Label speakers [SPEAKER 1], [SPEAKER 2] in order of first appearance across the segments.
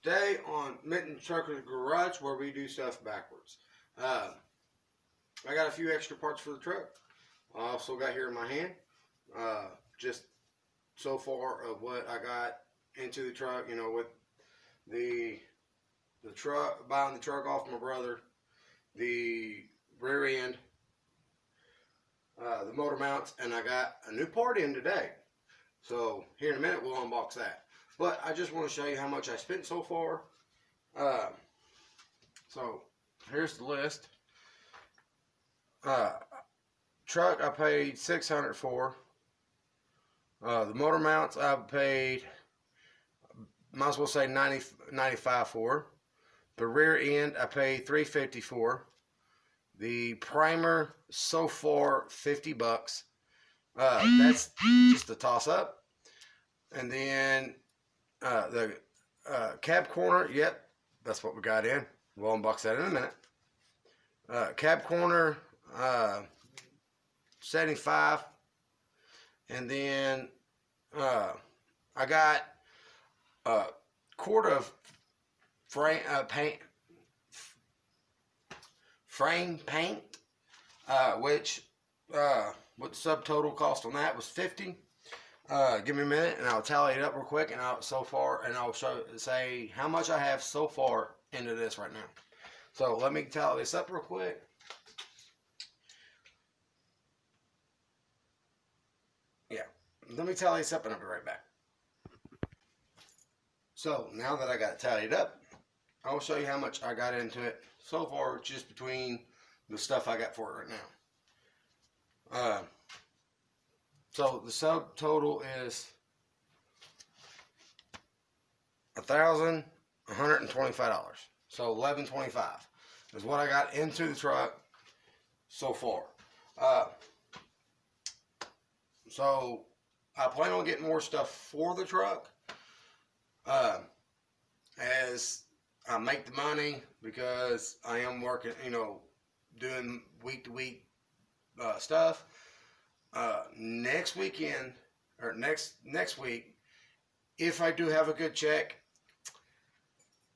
[SPEAKER 1] Today on Mitten Trucker's Garage, where we do stuff backwards. I got a few extra parts for the truck. I also got here in my hand just so far of what I got into the truck. You know, with the truck, buying the truck off my brother, the rear end, the motor mounts, and I got a new part in today. So here in a minute we'll unbox that. But I just want to show you how much I spent so far. So here's the list. Truck I paid $600 for. The motor mounts I paid, might as well say $95 for. The rear end I paid $350 for. The primer so far $50. That's just a toss up. And then the cab corner, yep, that's what we got in. We'll unbox that in a minute. Cab corner, 75. And then I got a quart of frame paint, which what the subtotal cost on that was $50. Give me a minute and I'll tally it up real quick, and I'll say how much I have so far into this right now. So let me tally this up real quick. Yeah, let me tally this up and I'll be right back. So now that I got it tallied up, I'll show you how much I got into it so far, just between the stuff I got for it right now. So the subtotal is $1,125. So $1,125 is what I got into the truck so far. So I plan on getting more stuff for the truck as I make the money, because I am working, you know, doing week to week stuff. Next weekend, or next week, if I do have a good check,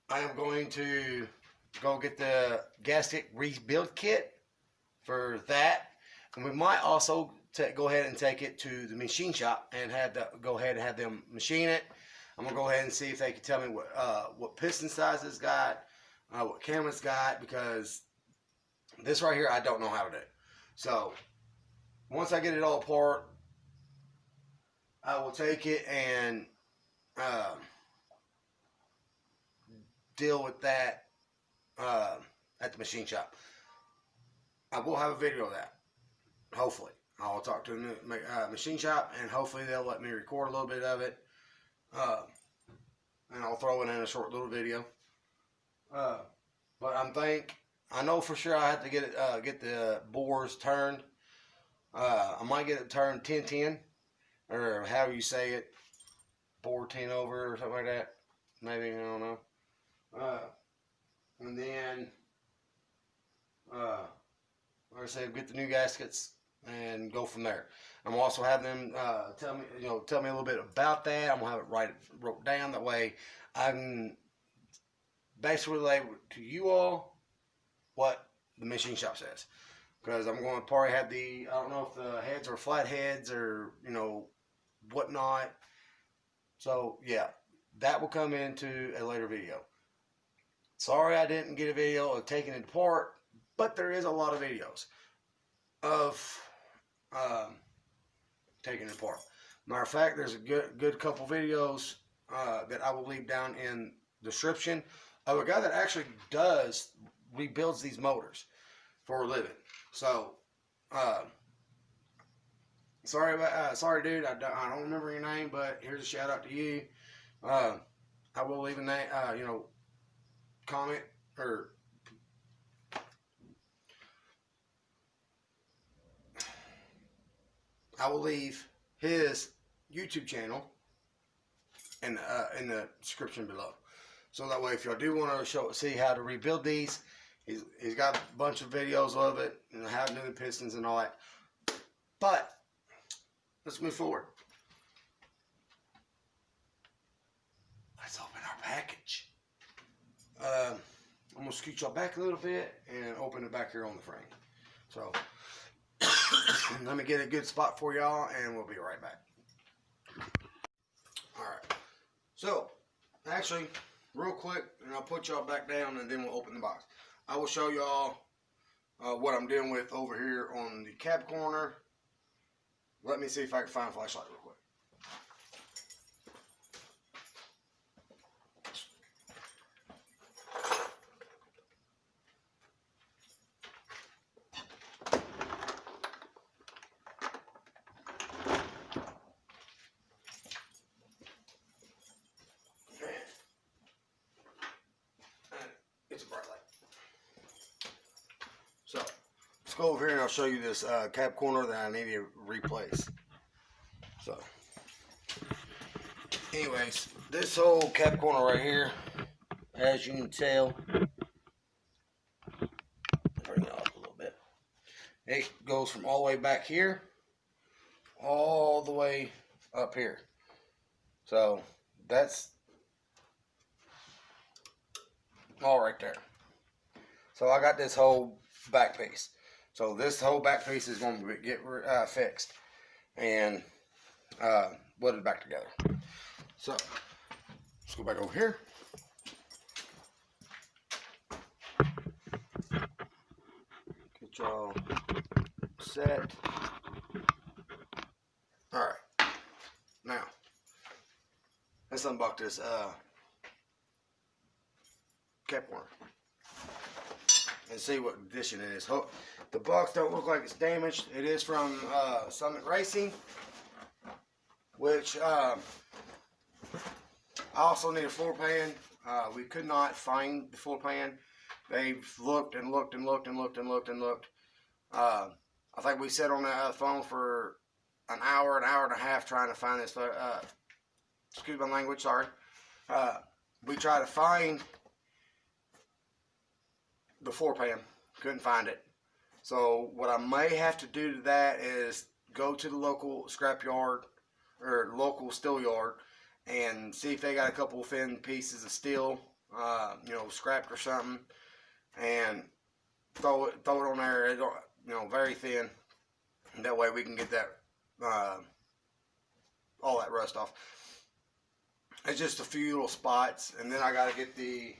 [SPEAKER 1] I am going to go get the gasket rebuild kit for that, and we might also go ahead and take it to the machine shop and go ahead and have them machine it. I'm gonna go ahead and see if they can tell me what piston size it's got, what cam it's got, because this right here I don't know how to do. So once I get it all apart, I will take it and deal with that at the machine shop. I will have a video of that, hopefully. I'll talk to the machine shop, and hopefully they'll let me record a little bit of it, and I'll throw it in a short little video. But I know for sure I have to get the bores turned. I might get it turned 10-10, or however you say it, bore 10 over or something like that. Maybe, I don't know. And then, like I said, get the new gaskets and go from there. I'm also having them tell me a little bit about that. I'm gonna have it wrote down, that way I can basically relay to you all what the machine shop says. Because I'm going to probably have I don't know if the heads are flat heads or, you know, whatnot. So, yeah, that will come into a later video. Sorry I didn't get a video of taking it apart, but there is a lot of videos of taking it apart. Matter of fact, there's a good couple videos that I will leave down in the description of a guy that actually rebuilds these motors for a living. So, sorry dude, I don't remember your name, but here's a shout out to you. I will leave a name, comment, or I will leave his YouTube channel in the description below. So that way, if y'all do want to see how to rebuild these, he's got a bunch of videos of it, and how to do the pistons and all that. But let's move forward. Let's open our package. I'm going to scoot y'all back a little bit and open it back here on the frame. So, let me get a good spot for y'all and we'll be right back. Alright, so, actually, real quick, and I'll put y'all back down and then we'll open the box. I will show y'all what I'm dealing with over here on the cab corner. Let me see if I can find a flashlight real quick. It's a bright light. So, let's go over here and I'll show you this cab corner that I need to replace. So, anyways, this whole cab corner right here, as you can tell, bring it up a little bit. It goes from all the way back here, all the way up here. So, that's all right there. So I got this whole back piece. So this whole back piece is going to get fixed and put it back together. So let's go back over here. Get y'all set. All right. Now let's unbox this cab corner and see what condition it is. The box don't look like it's damaged. It is from Summit Racing, which I also need a floor pan. We could not find the floor pan. They've looked and looked and looked and looked and looked and looked. I think we sat on the phone for an hour and a half trying to find this. Excuse my language, sorry. We tried to find the floor pan, couldn't find it. So what I may have to do to that is go to the local scrap yard or local steel yard and see if they got a couple of thin pieces of steel, you know, scrapped or something, and throw it on there, you know, very thin. And that way we can get that all that rust off. It's just a few little spots, and then I got to get the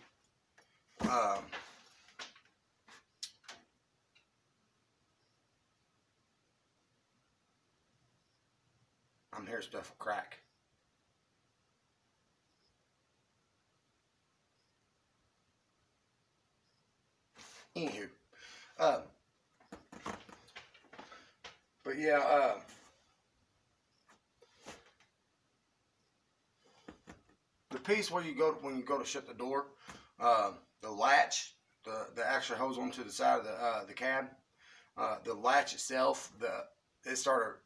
[SPEAKER 1] I'm hearing stuff will crack. Anywho, but yeah, the piece where you go when you go to shut the door, the latch, the actually holds onto the side of the cab. The latch itself, it started.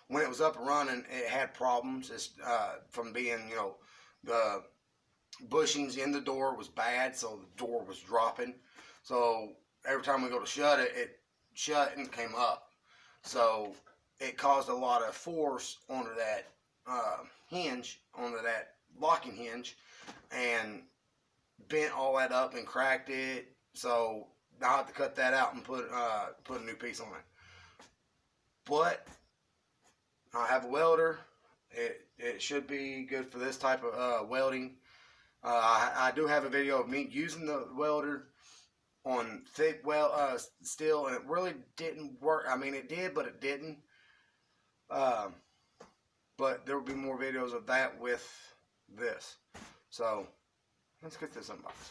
[SPEAKER 1] When it was up and running, it had problems. It's, from being, you know, the bushings in the door was bad, so the door was dropping. So every time we go to shut it, it shut and came up. So it caused a lot of force onto that hinge, onto that locking hinge, and bent all that up and cracked it. So now I have to cut that out and put a new piece on it. But I have a welder. It should be good for this type of welding. I do have a video of me using the welder on thick steel, and it really didn't work. I mean, it did, but it didn't. But there will be more videos of that with this. So let's get this unboxed.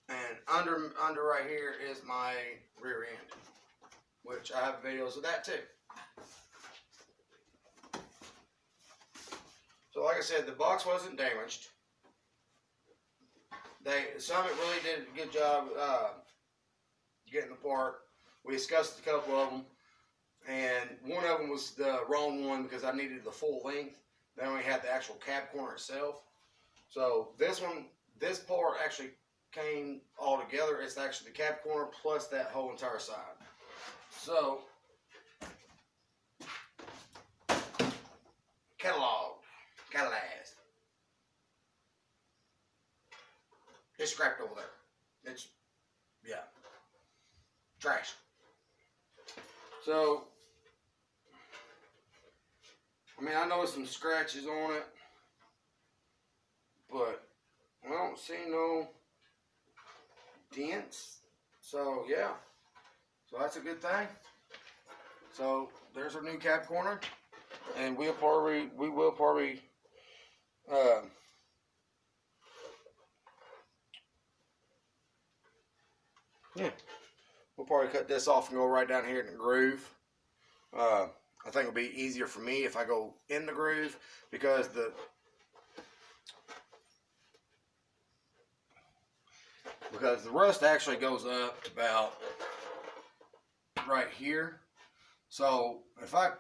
[SPEAKER 1] And under right here is my rear end, which I have videos of that too. So like I said, the box wasn't damaged. Summit really did a good job getting the part. We discussed a couple of them, and one of them was the wrong one because I needed the full length. They only had the actual cab corner itself. So this part actually came all together. It's actually the cab corner plus that whole entire side. So, catalog. It's scrapped over there. It's, yeah, trash. So, I mean, I noticed some scratches on it, but I don't see no dents. So, yeah. So that's a good thing. So there's our new cab corner, and we will probably yeah, we'll probably cut this off and go right down here in the groove. I think it'll be easier for me if I go in the groove, because the rust actually goes up to about right here. So if I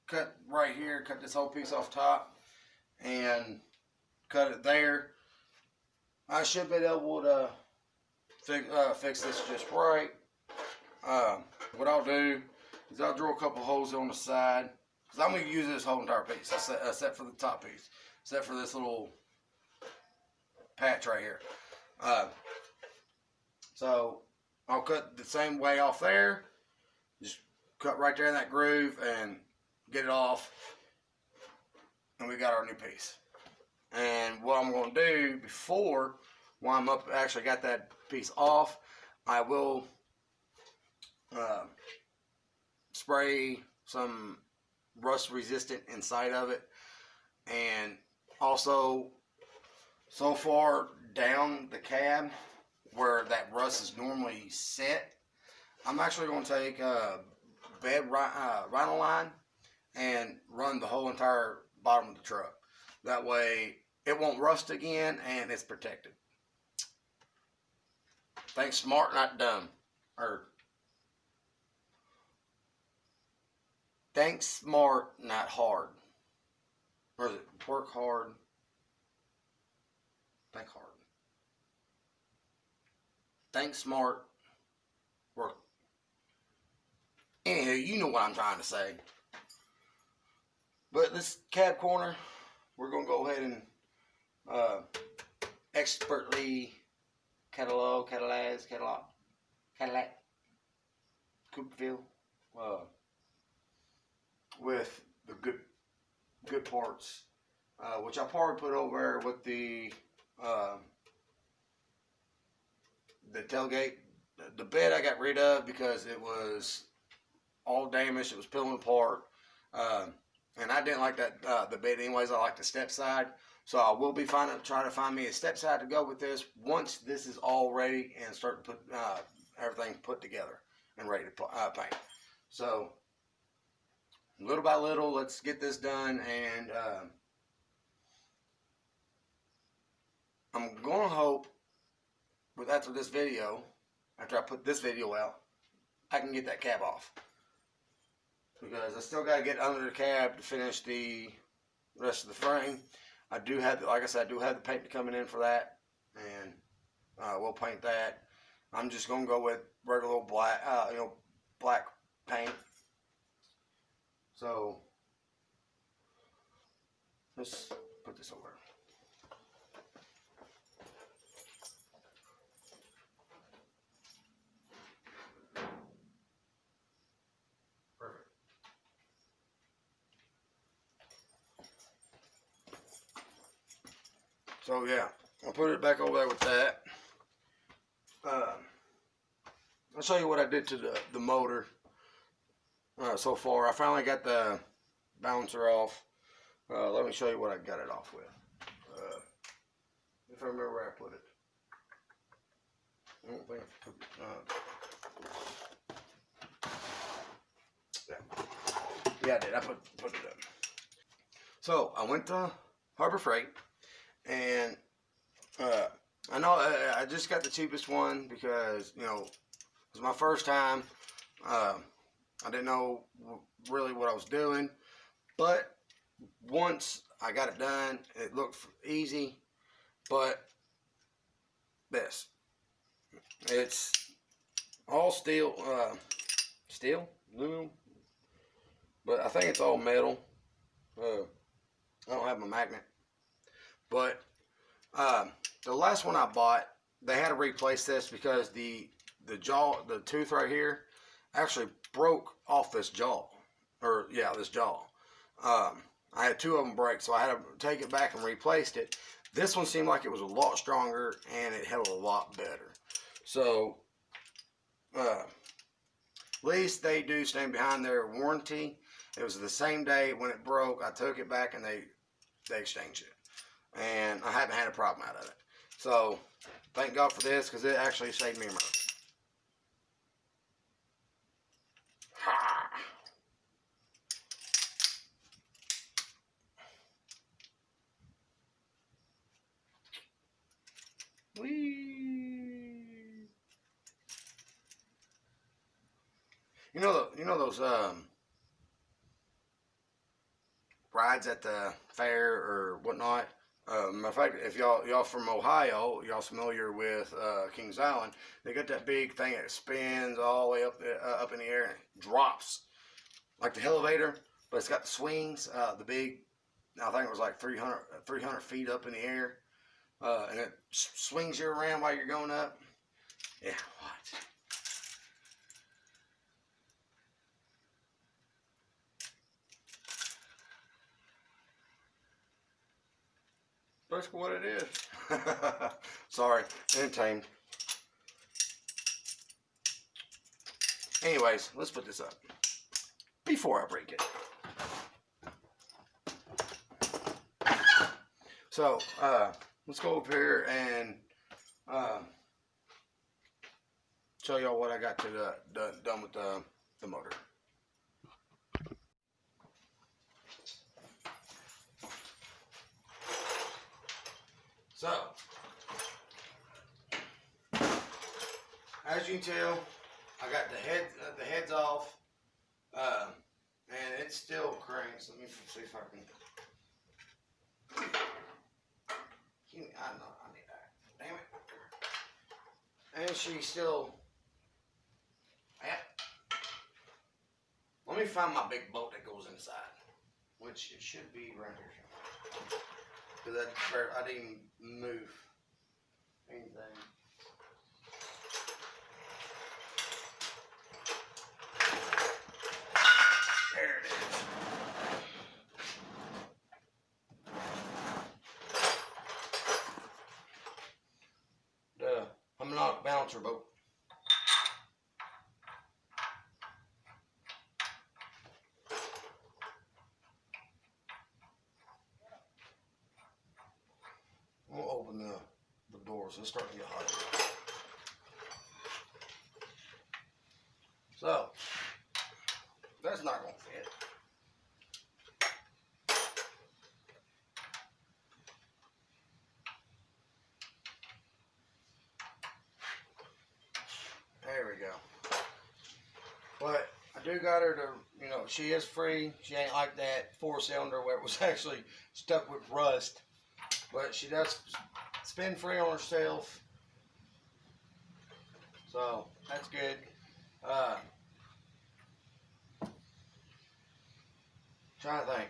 [SPEAKER 1] cut right here, cut this whole piece off top and cut it there, I should be able to fix this just right. What I'll do is I'll drill a couple holes on the side, because I'm going to use this whole entire piece, except for the top piece, except for this little patch right here. So I'll cut the same way off there, just cut right there in that groove and get it off, and we got our new piece. And what I'm going to do before, while I'm up, actually got that piece off, I will spray some rust resistant inside of it, and also so far down the cab where that rust is normally set, I'm actually going to take a bed vinyl line and run the whole entire bottom of the truck. That way it won't rust again and it's protected. Think smart, not dumb. Or think smart, not hard. Or is it work hard, think hard. Think smart, work. Anywho, you know what I'm trying to say. But this cab corner, we're going to go ahead and expertly Cadillac, Coopville, with the good parts, which I'll probably put over with the tailgate. The bed I got rid of because it was all damaged. It was peeling apart, and I didn't like that the bed anyways. I like the step side. So I will be trying to find me a step side to go with this once this is all ready and start to put everything put together and ready to paint. So little by little, let's get this done, and I'm gonna hope after this video, after I put this video out, I can get that cab off, because I still got to get under the cab to finish the rest of the frame. I do have, like I said, I do have the paint coming in for that, and we'll paint that. I'm just gonna go with regular old black, black paint. So let's put this over. Perfect. So yeah, I'll put it back over there with that. I'll show you what I did to the motor so far. I finally got the bouncer off. Let me show you what I got it off with. If I remember where I put it. I don't think I put it. Yeah, I did. I put it up. So I went to Harbor Freight, and I know I just got the cheapest one because, you know, it was my first time. I didn't know really what I was doing, but once I got it done, it looked easy. But this, it's all steel, aluminum, but I think it's all metal. I don't have my magnet, but the last one I bought, they had to replace this because the tooth right here actually broke off this jaw, or yeah, this jaw. I had two of them break, so I had to take it back and replaced it. This one seemed like it was a lot stronger and it held a lot better. So, at least they do stand behind their warranty. It was the same day when it broke. I took it back and they exchanged it, and I haven't had a problem out of it. So, thank God for this because it actually saved me a money. Ha! Whee! You know those rides at the fair or whatnot. Matter of fact, if y'all from Ohio, y'all familiar with Kings Island? They got that big thing that spins all the way up in the air and drops like the elevator, but it's got the swings. The big, I think it was like 300 feet up in the air, and it swings you around while you're going up. Yeah, what? That's what it is. Sorry, entertained. Anyways, let's put this up before I break it. So, let's go up here and show y'all what I got done with the motor. So, as you can tell, I got the heads off, and it still cranks. Let me see if I can. I need that. Damn it. And she's still. Yeah. Let me find my big bolt that goes inside, which it should be right here. Because I didn't move anything. There it is. The Humlock bouncer boat. We'll open the doors. It's starting to get hot. So, that's not going to fit. There we go. But I do got her to, she is free. She ain't like that 4-cylinder where it was actually stuck with rust. But she does spin free on herself. So, that's good. Trying to think.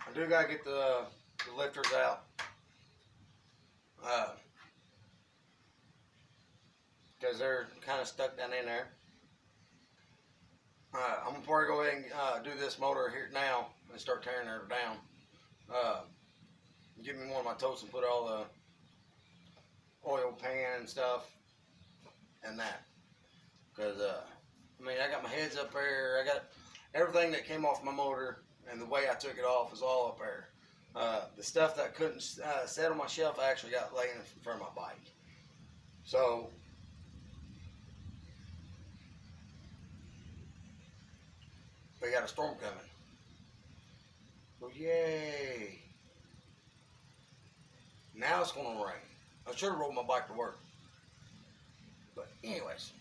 [SPEAKER 1] I do gotta get the lifters out. Because they're kind of stuck down in there. I'm gonna probably go ahead and do this motor here now and start tearing her down. Give me one of my totes and put all the oil pan and stuff and that. Because I mean, I got my heads up there. I got everything that came off my motor, and the way I took it off is all up there. The stuff that I couldn't set on my shelf, I actually got laying in front of my bike. So. We got a storm coming. So yay. Now it's going to rain. I should have rode my bike to work. But anyways.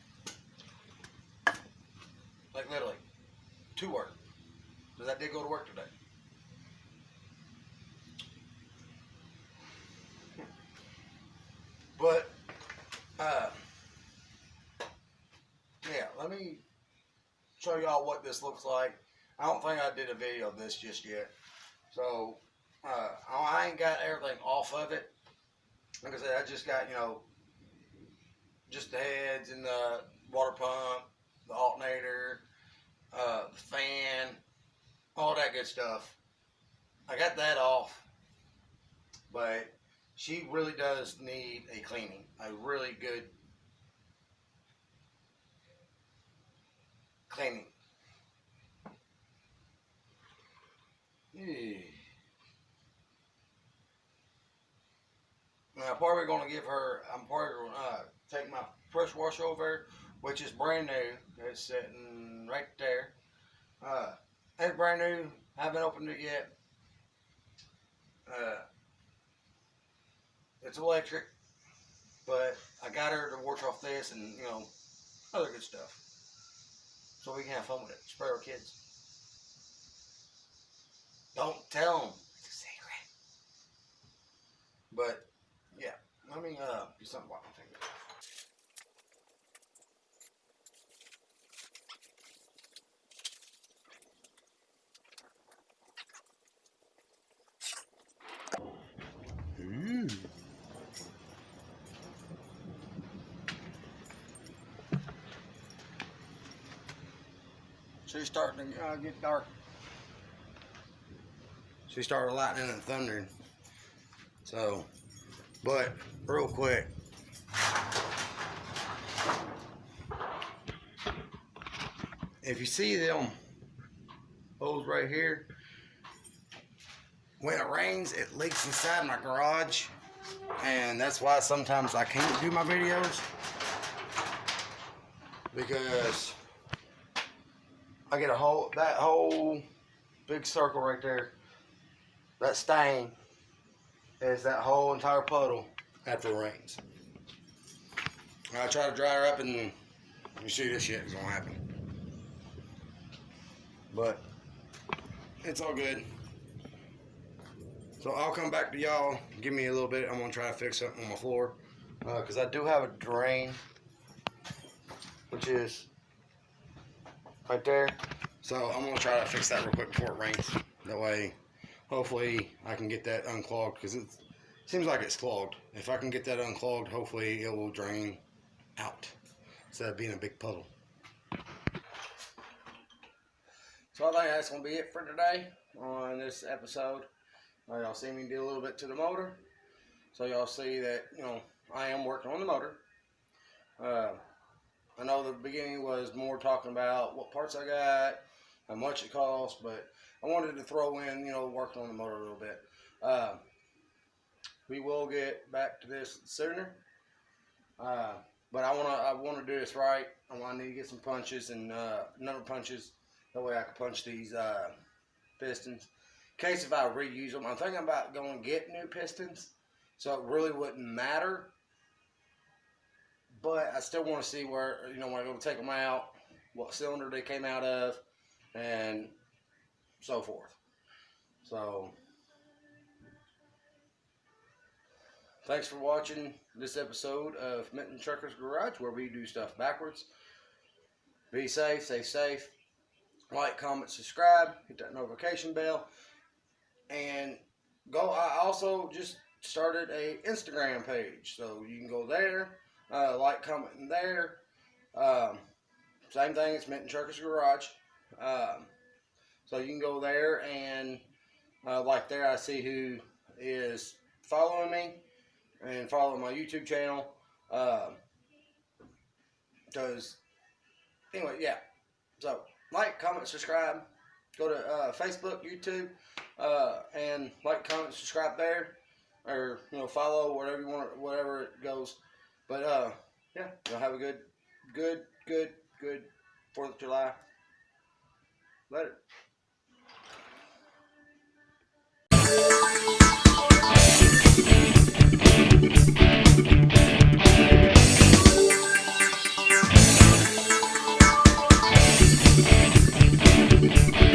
[SPEAKER 1] Like literally. To work. Because I did go to work today. But, yeah, let me show y'all what this looks like. I don't think I did a video of this just yet. So, I ain't got everything off of it. Like I said, I just got, just the heads and the water pump, the alternator, the fan, all that good stuff. I got that off, but she really does need a cleaning, a really good cleaning. Now, I'm probably going to give her, I'm probably going to take my pressure washer over, which is brand new. It's sitting right there. It's brand new. Haven't opened it yet. It's electric, but I got her to wash off this and, other good stuff. So we can have fun with it. Spray our kids. Don't tell them. It's a secret. But, yeah. Let me do something while I'm thinking. She's starting to get dark. She started lightning and thundering. So, but real quick, if you see them holes right here, when it rains, it leaks inside my garage, and that's why sometimes I can't do my videos, because I get that whole big circle right there. That stain is that whole entire puddle after it rains. I try to dry her up, and you see this shit is gonna happen. But it's all good. So I'll come back to y'all. Give me a little bit. I'm gonna try to fix something on my floor, because I do have a drain, which is right there. So I'm gonna try to fix that real quick before it rains. That way, hopefully, I can get that unclogged, because it seems like it's clogged. If I can get that unclogged, hopefully it will drain out instead of being a big puddle. So I think that's gonna be it for today on this episode. Y'all see me do a little bit to the motor, so y'all see that I am working on the motor. I know the beginning was more talking about what parts I got, how much it costs, but I wanted to throw in working on the motor a little bit. We will get back to this sooner, but I want to do this right. I need to get some punches and number punches. That way I can punch these pistons. In case if I reuse them, I'm thinking about going to get new pistons, so it really wouldn't matter. But I still want to see where, when I go to take them out, what cylinder they came out of, and so forth. So, thanks for watching this episode of Minton Trucker's Garage, where we do stuff backwards. Be safe, stay safe. Like, comment, subscribe, hit that notification bell. And I also just started a Instagram page, so you can go there, like, comment in there. Same thing, it's Minton Trucker's Garage. So you can go there, and like there I see who is following me and following my YouTube channel. Because, anyway, yeah. So, like, comment, subscribe. Go to Facebook, YouTube, and like, comment, subscribe there. Or, follow, whatever you want, whatever it goes. But, yeah, y'all have a good 4th of July. Later.